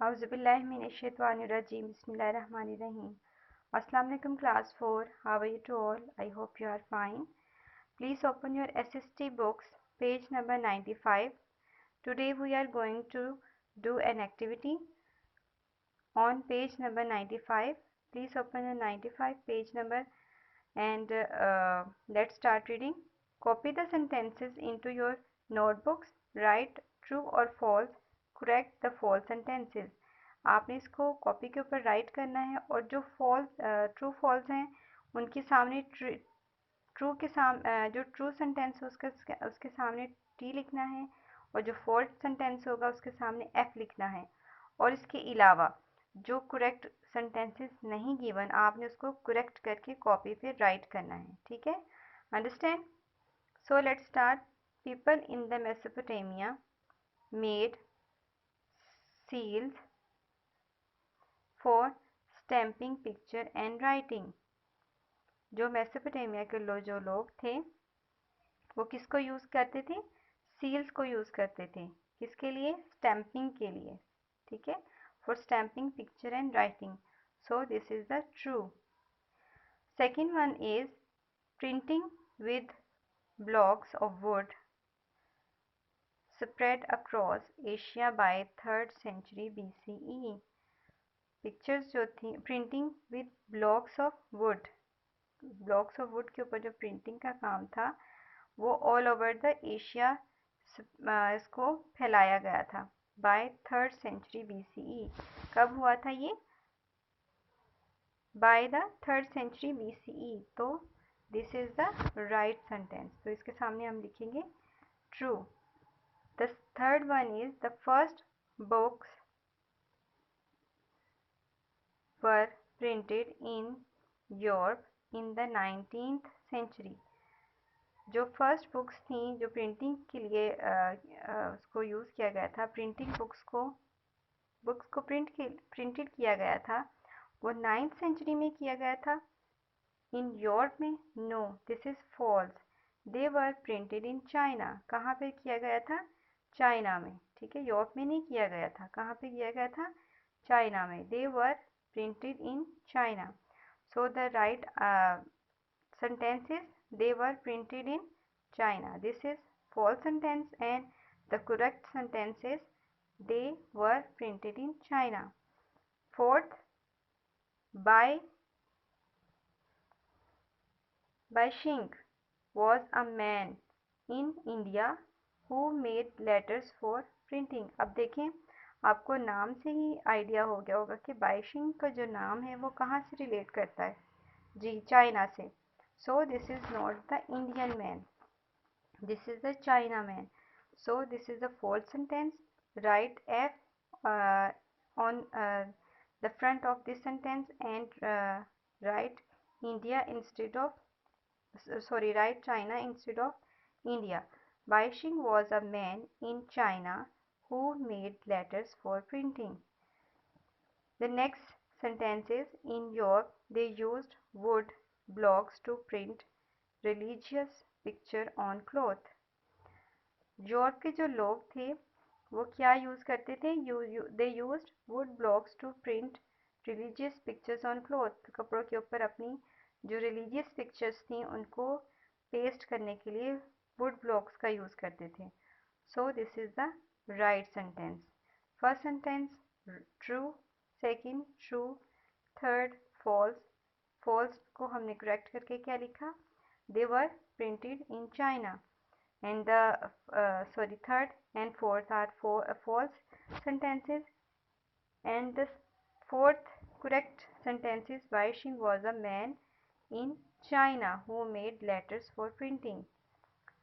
Auzubillahiminash-shaytanir-rajim. Bismillahir-Rahmanir-Rahim. Assalamu alaikum class 4. How are you to all? I hope you are fine. Please open your SST books, page number 95. Today we are going to do an activity on page number 95. Please open the 95 page number and let's start reading. Copy the sentences into your notebooks. Write true or false. Correct the false sentences. आपने इसको copy के ऊपर right करना है और जो true false हैं उनके सामने जो ट्रू सेंटेंस है उसके सामने टी लिखना है और जो फॉल्स सेंटेंस होगा उसके सामने एफ लिखना है। और इसके अलावा जो करेक्ट सेंटेंसेस नहीं गिवन आपने उसको करेक्ट करके कॉपी पे राइट करना है। ठीक है, understand? So let's start. People in the Mesopotamia made seals for stamping picture and writing. जो मेसोपोटामिया के जो लोग थे वो किसको यूज़ करते थे? सील्स को यूज़ करते थे। किसके लिए? स्टैम्पिंग के लिए। ठीक है, for stamping picture and writing. So this is the true. Second one is printing with blocks of wood spread across Asia by 3rd century BCE. Pictures जो थी printing with blocks of wood के ऊपर जो printing का काम था वो all over the Asia इसको फैलाया गया था। By 3rd century BCE। कब हुआ था ये? By the 3rd century BCE। तो this is the right sentence. तो इसके सामने हम लिखेंगे true. The third one is the first books were printed in Europe in the 19th century। जो फर्स्ट बुक्स थी जो प्रिंटिंग के लिए उसको यूज़ किया गया था, प्रिंटिंग बुक्स को प्रिंटेड किया गया था वो 9th सेंचुरी में किया गया था। इन यूरोप में? No, this is false. They were printed in China. कहाँ पे किया गया था? चाइना में। ठीक है, यूरोप में नहीं किया गया था। कहाँ पे किया गया था? चाइना में। They were printed in China. So the right sentence is they were printed in China. This is false sentence and the correct sentence is they were printed in China. Fourth, Bai Shing was a man in India who made letters for printing. अब देखें, आपको नाम से ही idea हो गया होगा कि by शिंग का जो नाम है वो कहाँ से रिलेट करता है? जी, चाइना से। So this is not the Indian man. This is the China man. So this is the false sentence. Write F on the front of this sentence and write India instead of write China instead of India. Bai Xing was a man in China who made letters for printing. The next sentence is in Europe they used wood blocks to print religious picture on cloth. Europe के जो लोग थे वो क्या use करते थे? They used wood blocks to print religious pictures on cloth. कपड़ों के ऊपर अपनी जो रिलीजियस पिक्चर्स थी उनको पेस्ट करने के लिए वुड ब्लॉक्स का यूज़ करते थे। So this is the right sentence. First sentence true, second true, third false. False को हमने करेक्ट करके क्या लिखा? They were printed in China. And the third and fourth are false sentences. And the fourth correct sentence is Bai Xing was a man in China who made letters for printing.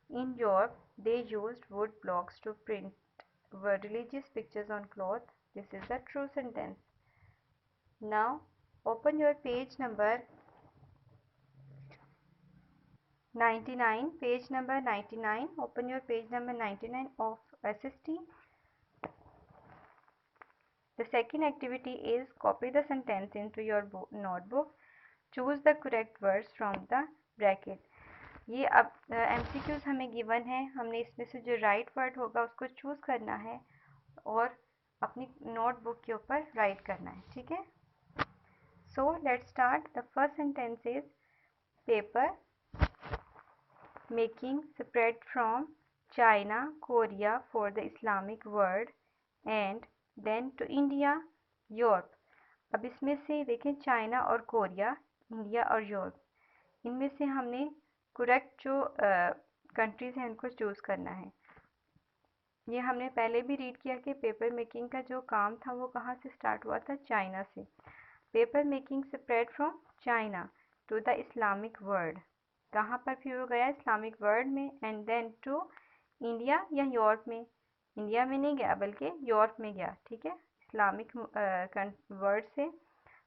In Europe, they used wood blocks to print religious pictures on cloth. This is the true sentence. Now, open your page number 99, page number 99. Open your page number 99 of SST. The second activity is copy the sentence into your notebook. Choose the correct words from the bracket. ये अब MCQs हमें given है, हमने इसमें से जो right word होगा उसको चूज़ करना है और अपनी नोटबुक के ऊपर राइट करना है, ठीक है। So let's start. The first sentence is paper making spread from China Korea for the Islamic world and then to India Europe. अब इसमें से देखें चाइना और कोरिया, इंडिया और यूरोप, इनमें से हमने करेक्ट जो कंट्रीज हैं उनको चूज़ करना है। ये हमने पहले भी रीड किया कि पेपर मेकिंग का जो काम था वो कहाँ से स्टार्ट हुआ था, चाइना से। Paper making spread from China to the Islamic world, कहाँ पर फिर वो गया, इस्लामिक वर्ल्ड में, एंड देन टू इंडिया या यूरोप में। इंडिया में नहीं गया बल्कि यूरोप में गया, ठीक है। इस्लामिक वर्ल्ड से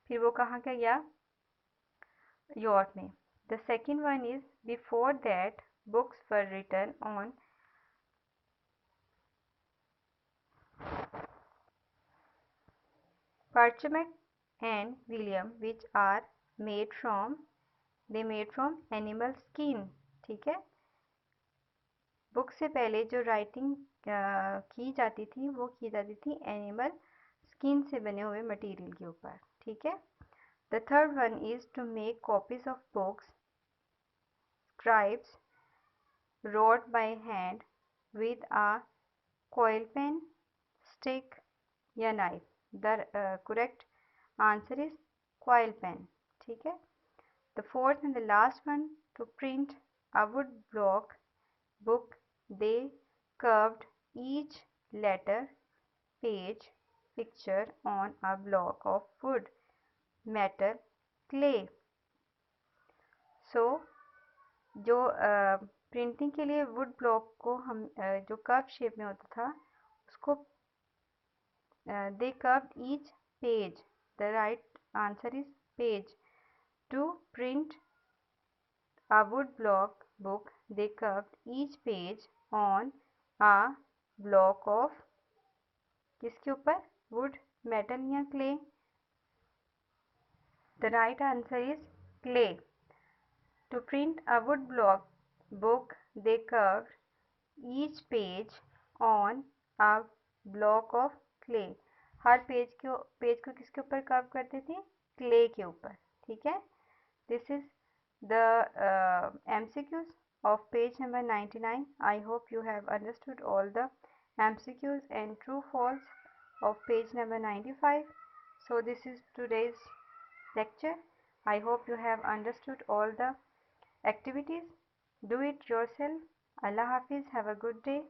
फिर वो कहाँ गया, यूरोप में। The second one is before that books were written on parchment and vellum which are made from animal skin, ठीक है। बुक से पहले जो राइटिंग की जाती थी वो की जाती थी एनिमल स्किन से बने हुए मटेरियल के ऊपर, ठीक है। The third one is to make copies of books scribes wrote by hand with a coil pen, stick या knife. The correct answer is coil pen, ठीक है। The fourth and the last one, to print a wood block book, they curved each letter, page, picture on a block of wood, metal, clay. So जो printing के लिए would block को हम जो curve shape में होता था उसको they carved each page, the right answer is page. To print a wood block book they curved each page on a block of, किसके ऊपर, wood, metal या clay। the right answer is clay. To print a wood block book they curved each page on a block of clay. Her page को किसके ऊपर curve करते थे, clay के ऊपर, ठीक है। This is the MCQs of page number 99. I hope you have understood all the MCQs and true false of page number 95. So this is today's lecture. I hope you have understood all the activities. Do it yourself. Allah Hafiz. Have a good day.